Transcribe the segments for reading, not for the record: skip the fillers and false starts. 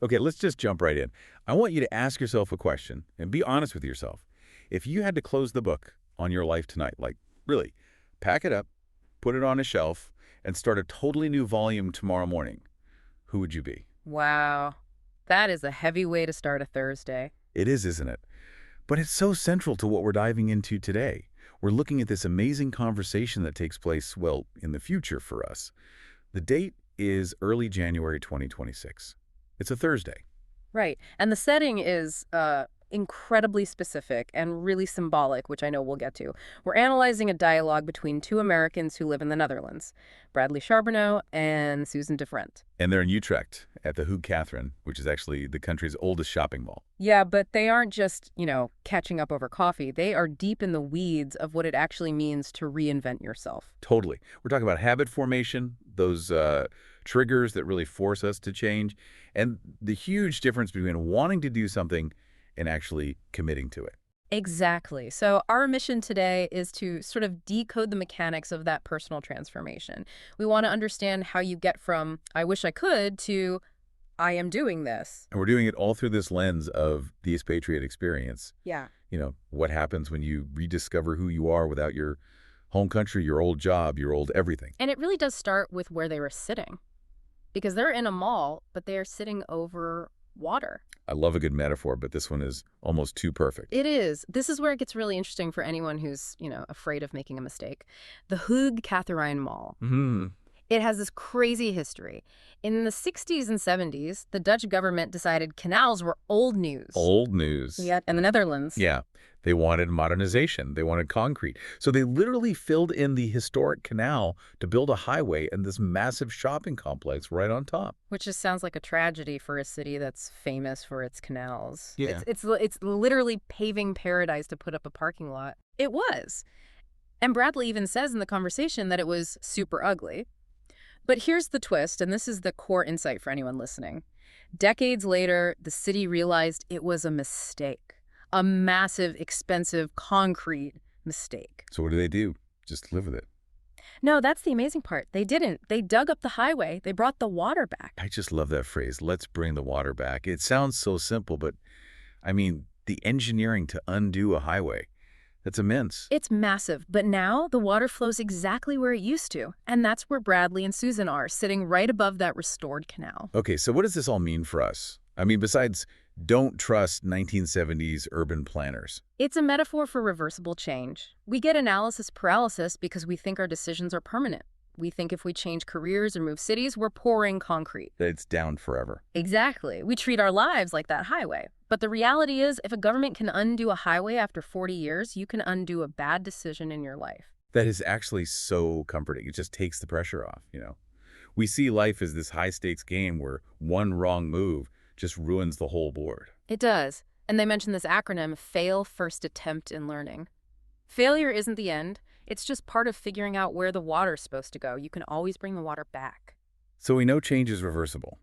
Okay, let's just jump right in. I want you to ask yourself a question and be honest with yourself. If you had to close the book on your life tonight, like really, pack it up, put it on a shelf, and start a totally new volume tomorrow morning, who would you be? Wow. That is a heavy way to start a Thursday. It is, isn't it? But it's so central to what we're diving into today. We're looking at this amazing conversation that takes place, well, in the future for us. The date is early January 2026. It's a Thursday. Right. And the setting is incredibly specific and really symbolic, which I know we'll get to. We're analyzing a dialogue between two Americans who live in the Netherlands, Bradley Charbonneau and Susan DeFrent. And they're in Utrecht at the Hoog Catherine, which is actually the country's oldest shopping mall. Yeah, but they aren't just, catching up over coffee. They are deep in the weeds of what it actually means to reinvent yourself. Totally. We're talking about habit formation, those triggers that really force us to change, and the huge difference between wanting to do something and actually committing to it. Exactly. So our mission today is to sort of decode the mechanics of that personal transformation. We want to understand how you get from, I wish I could, to, I am doing this. And we're doing it all through this lens of the expatriate experience. Yeah. What happens when you rediscover who you are without your home country, your old job, your old everything. And it really does start with where they were sitting. Because they're in a mall, but they are sitting over water. I love a good metaphor, but this one is almost too perfect. It is. This is where it gets really interesting for anyone who's, afraid of making a mistake. The Hoog Catherine Mall. Mm-hmm. It has this crazy history. In the 60s and 70s, the Dutch government decided canals were old news. Old news. Yeah, and the Netherlands. Yeah. They wanted modernization. They wanted concrete. So they literally filled in the historic canal to build a highway and this massive shopping complex right on top. Which just sounds like a tragedy for a city that's famous for its canals. Yeah. It's literally paving paradise to put up a parking lot. It was. And Bradley even says in the conversation that it was super ugly. But here's the twist, and this is the core insight for anyone listening. Decades later, the city realized it was a mistake. A massive, expensive, concrete mistake. So what do? Just live with it. No, that's the amazing part. They didn't. They dug up the highway. They brought the water back. I just love that phrase, let's bring the water back. It sounds so simple, but the engineering to undo a highway, that's immense. It's massive, but now the water flows exactly where it used to. And that's where Bradley and Susan are, sitting right above that restored canal. Okay, so what does this all mean for us? Besides don't trust 1970s urban planners. It's a metaphor for reversible change. We get analysis paralysis because we think our decisions are permanent. We think if we change careers or move cities, we're pouring concrete. That it's down forever. Exactly. We treat our lives like that highway. But the reality is, if a government can undo a highway after 40 years, you can undo a bad decision in your life. That is actually so comforting. It just takes the pressure off, We see life as this high-stakes game where one wrong move just ruins the whole board. It does. And they mention this acronym, fail first attempt in learning. Failure isn't the end. It's just part of figuring out where the water's supposed to go. You can always bring the water back. So we know change is reversible.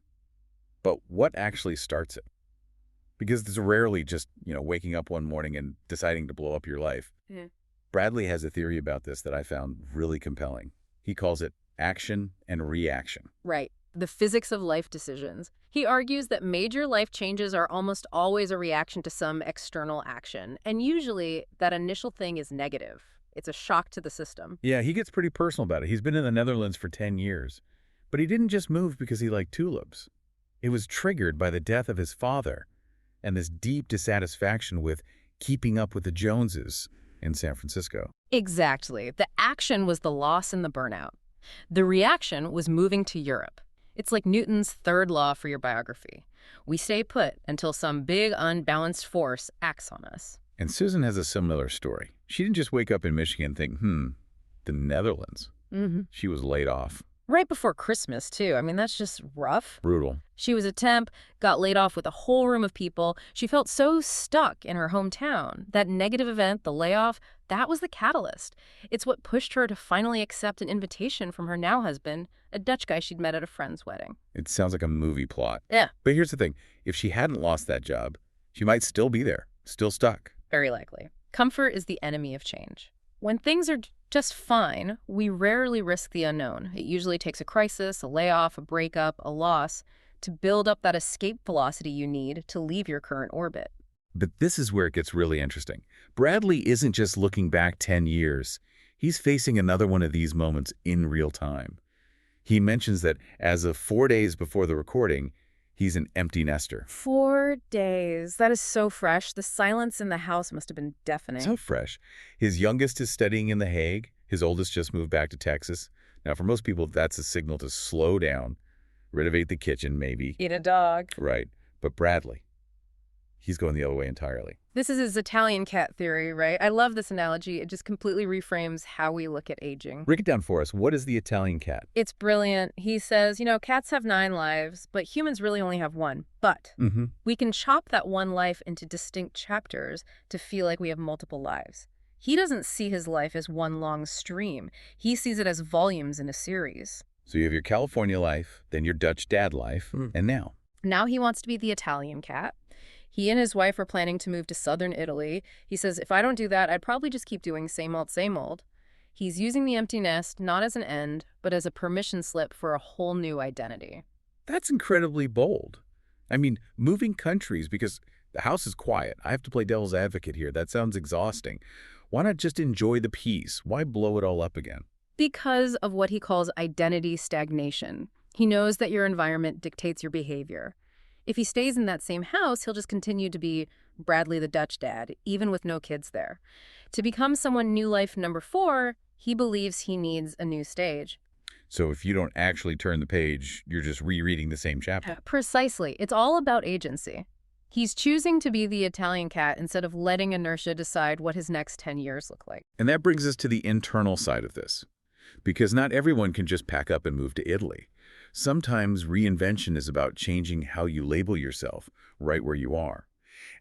But what actually starts it? Because it's rarely just, waking up one morning and deciding to blow up your life. Yeah. Bradley has a theory about this that I found really compelling. He calls it action and reaction. Right. The physics of life decisions. He argues that major life changes are almost always a reaction to some external action. And usually that initial thing is negative. It's a shock to the system. Yeah, he gets pretty personal about it. He's been in the Netherlands for 10 years. But he didn't just move because he liked tulips. It was triggered by the death of his father and this deep dissatisfaction with keeping up with the Joneses in San Francisco. Exactly. The action was the loss and the burnout. The reaction was moving to Europe. It's like Newton's third law for your biography. We stay put until some big unbalanced force acts on us. And Susan has a similar story. She didn't just wake up in Michigan and think, the Netherlands. Mm-hmm. She was laid off. Right before Christmas, too. That's just rough. Brutal. She was a temp, got laid off with a whole room of people. She felt so stuck in her hometown. That negative event, the layoff, that was the catalyst. It's what pushed her to finally accept an invitation from her now husband, a Dutch guy she'd met at a friend's wedding. It sounds like a movie plot. Yeah. But here's the thing. If she hadn't lost that job, she might still be there, still stuck. Very likely. Comfort is the enemy of change. When things are just fine, we rarely risk the unknown. It usually takes a crisis, a layoff, a breakup, a loss to build up that escape velocity you need to leave your current orbit. But this is where it gets really interesting. Bradley isn't just looking back 10 years. He's facing another one of these moments in real time. He mentions that as of 4 days before the recording, he's an empty nester. 4 days. That is so fresh. The silence in the house must have been deafening. So fresh. His youngest is studying in The Hague. His oldest just moved back to Texas. Now, for most people, that's a signal to slow down, renovate the kitchen, maybe. Eat a dog. Right. But Bradley, he's going the other way entirely. This is his Italian cat theory, right? I love this analogy. It just completely reframes how we look at aging. Break it down for us. What is the Italian cat? It's brilliant. He says, cats have 9 lives, but humans really only have 1. But we can chop that one life into distinct chapters to feel like we have multiple lives. He doesn't see his life as one long stream. He sees it as volumes in a series. So you have your California life, then your Dutch dad life, and now? Now he wants to be the Italian cat. He and his wife are planning to move to southern Italy. He says, if I don't do that, I'd probably just keep doing same old, same old. He's using the empty nest not as an end, but as a permission slip for a whole new identity. That's incredibly bold. I mean, moving countries because the house is quiet. I have to play devil's advocate here. That sounds exhausting. Why not just enjoy the peace? Why blow it all up again? Because of what he calls identity stagnation. He knows that your environment dictates your behavior. If he stays in that same house, he'll just continue to be Bradley the Dutch dad, even with no kids there. To become someone new life number 4, he believes he needs a new stage. So if you don't actually turn the page, you're just rereading the same chapter. Precisely. It's all about agency. He's choosing to be the Italian cat instead of letting inertia decide what his next 10 years look like. And that brings us to the internal side of this. Because not everyone can just pack up and move to Italy. Sometimes reinvention is about changing how you label yourself right where you are.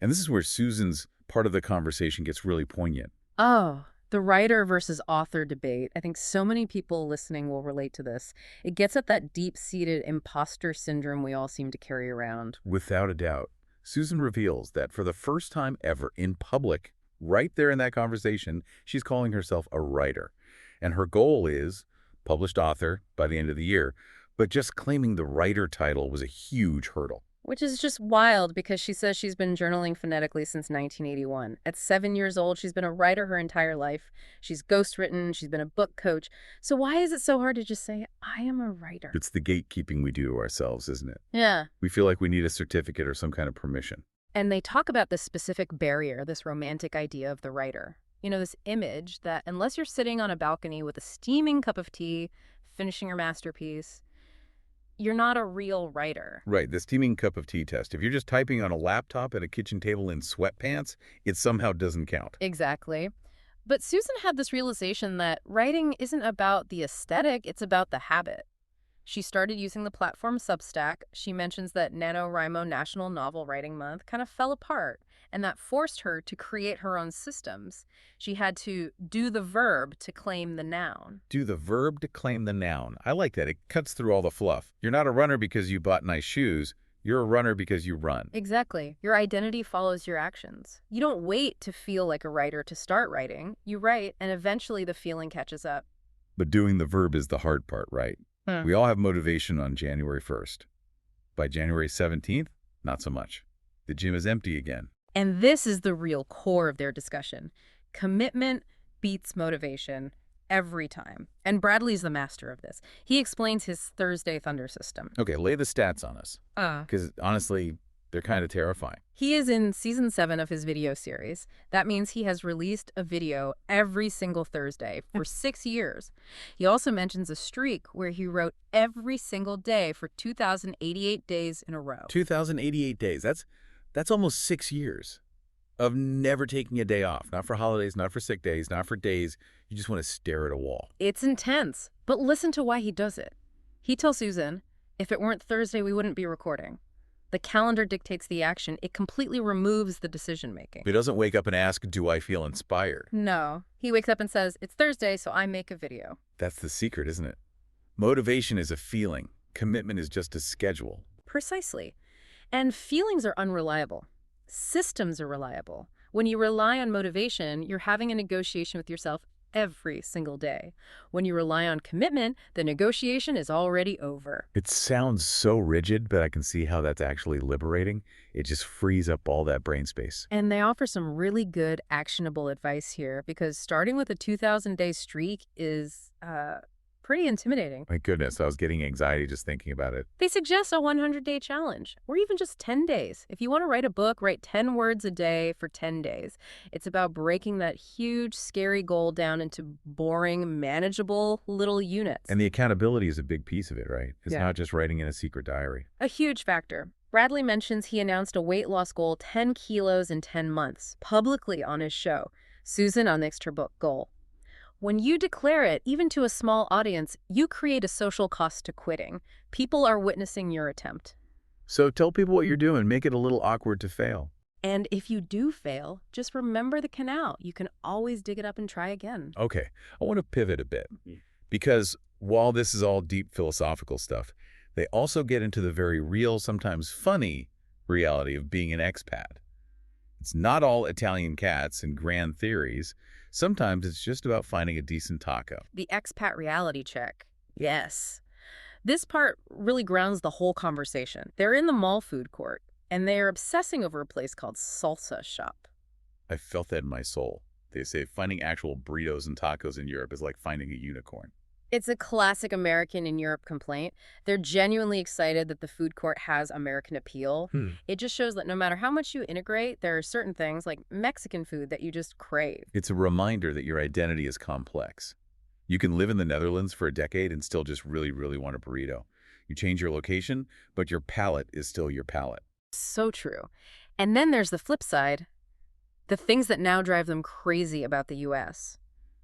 And this is where Susan's part of the conversation gets really poignant. Oh, the writer versus author debate. I think so many people listening will relate to this. It gets at that deep-seated imposter syndrome we all seem to carry around. Without a doubt, Susan reveals that for the first time ever in public, right there in that conversation, she's calling herself a writer. And her goal is published author by the end of the year. But just claiming the writer title was a huge hurdle. Which is just wild because she says she's been journaling phonetically since 1981. At 7 years old, she's been a writer her entire life. She's ghostwritten, she's been a book coach. So why is it so hard to just say, I am a writer? It's the gatekeeping we do to ourselves, isn't it? Yeah. We feel like we need a certificate or some kind of permission. And they talk about this specific barrier, this romantic idea of the writer. This image that unless you're sitting on a balcony with a steaming cup of tea, finishing your masterpiece, you're not a real writer. Right, the steaming cup of tea test. If you're just typing on a laptop at a kitchen table in sweatpants, it somehow doesn't count. Exactly. But Susan had this realization that writing isn't about the aesthetic, it's about the habit. She started using the platform Substack. She mentions that NaNoWriMo National Novel Writing Month kind of fell apart, and that forced her to create her own systems. She had to do the verb to claim the noun. Do the verb to claim the noun. I like that. It cuts through all the fluff. You're not a runner because you bought nice shoes. You're a runner because you run. Exactly. Your identity follows your actions. You don't wait to feel like a writer to start writing. You write, and eventually the feeling catches up. But doing the verb is the hard part, right? We all have motivation on January 1st. By January 17th, not so much. The gym is empty again. And this is the real core of their discussion. Commitment beats motivation every time. And Bradley's the master of this. He explains his Thursday Thunder system. Okay, lay the stats on us. Because honestly, they're kind of terrifying. He is in season 7 of his video series. That means he has released a video every single Thursday for 6 years. He also mentions a streak where he wrote every single day for 2,088 days in a row. 2,088 days. That's almost 6 years of never taking a day off. Not for holidays, not for sick days, not for days. You just want to stare at a wall. It's intense. But listen to why he does it. He tells Susan, if it weren't Thursday, we wouldn't be recording. The calendar dictates the action. It completely removes the decision-making. He doesn't wake up and ask, do I feel inspired? No. He wakes up and says, it's Thursday, so I make a video. That's the secret, isn't it? Motivation is a feeling. Commitment is just a schedule. Precisely. And feelings are unreliable. Systems are reliable. When you rely on motivation, you're having a negotiation with yourself every single day. When you rely on commitment, the negotiation is already over. It sounds so rigid, but I can see how that's actually liberating. It just frees up all that brain space. And they offer some really good actionable advice here because starting with a 2,000-day streak is pretty intimidating. My goodness, I was getting anxiety just thinking about it. They suggest a 100-day challenge, or even just 10 days. If you want to write a book, write 10 words a day for 10 days. It's about breaking that huge, scary goal down into boring, manageable little units. And the accountability is a big piece of it, right? It's Yeah. not just writing in a secret diary. A huge factor. Bradley mentions he announced a weight loss goal 10 kilos in 10 months, publicly on his show. Susan annexed her book goal. When you declare it, even to a small audience, you create a social cost to quitting. People are witnessing your attempt. So tell people what you're doing. Make it a little awkward to fail. And if you do fail, just remember the canal. You can always dig it up and try again. Okay, I want to pivot a bit because while this is all deep philosophical stuff, they also get into the very real, sometimes funny reality of being an expat. It's not all Italian cats and grand theories. Sometimes it's just about finding a decent taco. The expat reality check. Yes. This part really grounds the whole conversation. They're in the mall food court, and they are obsessing over a place called Salsa Shop. I felt that in my soul. They say finding actual burritos and tacos in Europe is like finding a unicorn. It's a classic American in Europe complaint. They're genuinely excited that the food court has American appeal. It just shows that no matter how much you integrate, there are certain things like Mexican food that you just crave. It's a reminder that your identity is complex. You can live in the Netherlands for a decade and still just really, really want a burrito. You change your location, but your palate is still your palate. So true. And then there's the flip side, the things that now drive them crazy about the U.S.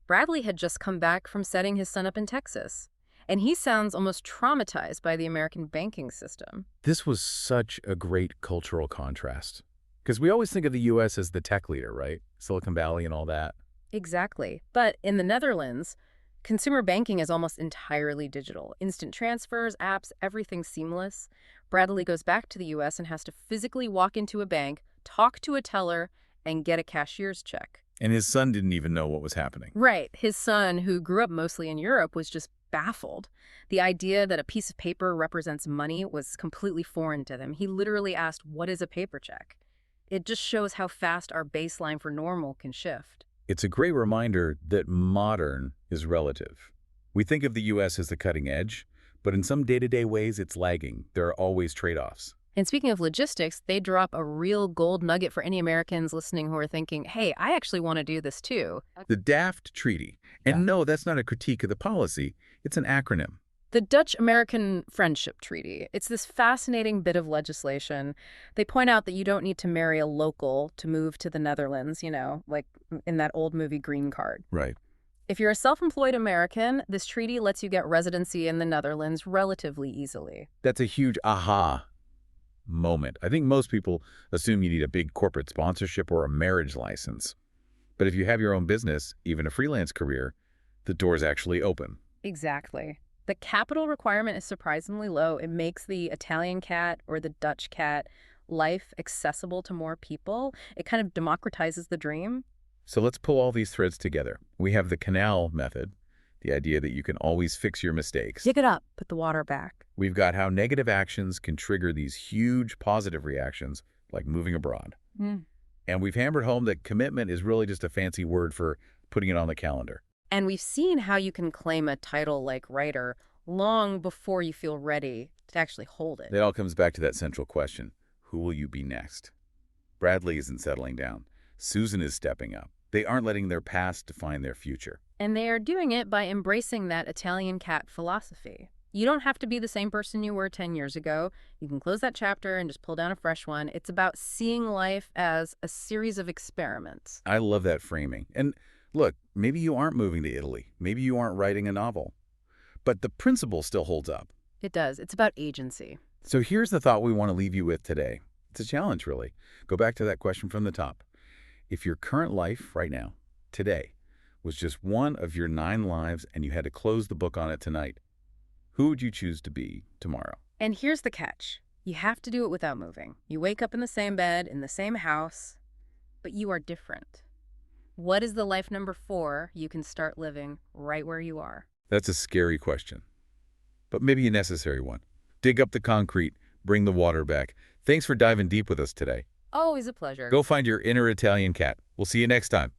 Bradley had just come back from setting his son up in Texas, and he sounds almost traumatized by the American banking system. This was such a great cultural contrast. Because we always think of the U.S. as the tech leader, right? Silicon Valley and all that. Exactly. But in the Netherlands, consumer banking is almost entirely digital. Instant transfers, apps, everything's seamless. Bradley goes back to the U.S. and has to physically walk into a bank, talk to a teller, and get a cashier's check. And his son didn't even know what was happening. Right. His son, who grew up mostly in Europe, was just baffled. The idea that a piece of paper represents money was completely foreign to them. He literally asked, "What is a paper check?" It just shows how fast our baseline for normal can shift. It's a great reminder that modern is relative. We think of the U.S. as the cutting edge, but in some day-to-day ways it's lagging. There are always trade-offs. And speaking of logistics, they drop a real gold nugget for any Americans listening who are thinking, hey, I actually want to do this too. The DAFT Treaty. And no, that's not a critique of the policy. It's an acronym. The Dutch-American Friendship Treaty. It's this fascinating bit of legislation. They point out that you don't need to marry a local to move to the Netherlands, you know, like in that old movie Green Card. Right. If you're a self-employed American, this treaty lets you get residency in the Netherlands relatively easily. That's a huge aha moment. I think most people assume you need a big corporate sponsorship or a marriage license. But if you have your own business, even a freelance career, the door's actually open. Exactly. The capital requirement is surprisingly low. It makes the Italian cat or the Dutch cat life accessible to more people. It kind of democratizes the dream. So let's pull all these threads together. We have the canal method, the idea that you can always fix your mistakes. Dig it up, put the water back. We've got how negative actions can trigger these huge positive reactions, like moving abroad. And we've hammered home that commitment is really just a fancy word for putting it on the calendar. And we've seen how you can claim a title like writer long before you feel ready to actually hold it. It all comes back to that central question. Who will you be next? Bradley isn't settling down. Susan is stepping up. They aren't letting their past define their future. And they are doing it by embracing that Italian cat philosophy. You don't have to be the same person you were 10 years ago. You can close that chapter and just pull down a fresh one. It's about seeing life as a series of experiments. I love that framing. And look, maybe you aren't moving to Italy. Maybe you aren't writing a novel. But the principle still holds up. It does. It's about agency. So here's the thought we want to leave you with today. It's a challenge, really. Go back to that question from the top. If your current life right now, today, was just one of your 9 lives and you had to close the book on it tonight, who would you choose to be tomorrow? And here's the catch. You have to do it without moving. You wake up in the same bed, in the same house, but you are different. What is the life number 4 you can start living right where you are? That's a scary question, but maybe a necessary one. Dig up the concrete, bring the water back. Thanks for diving deep with us today. Always a pleasure. Go find your inner Italian cat. We'll see you next time.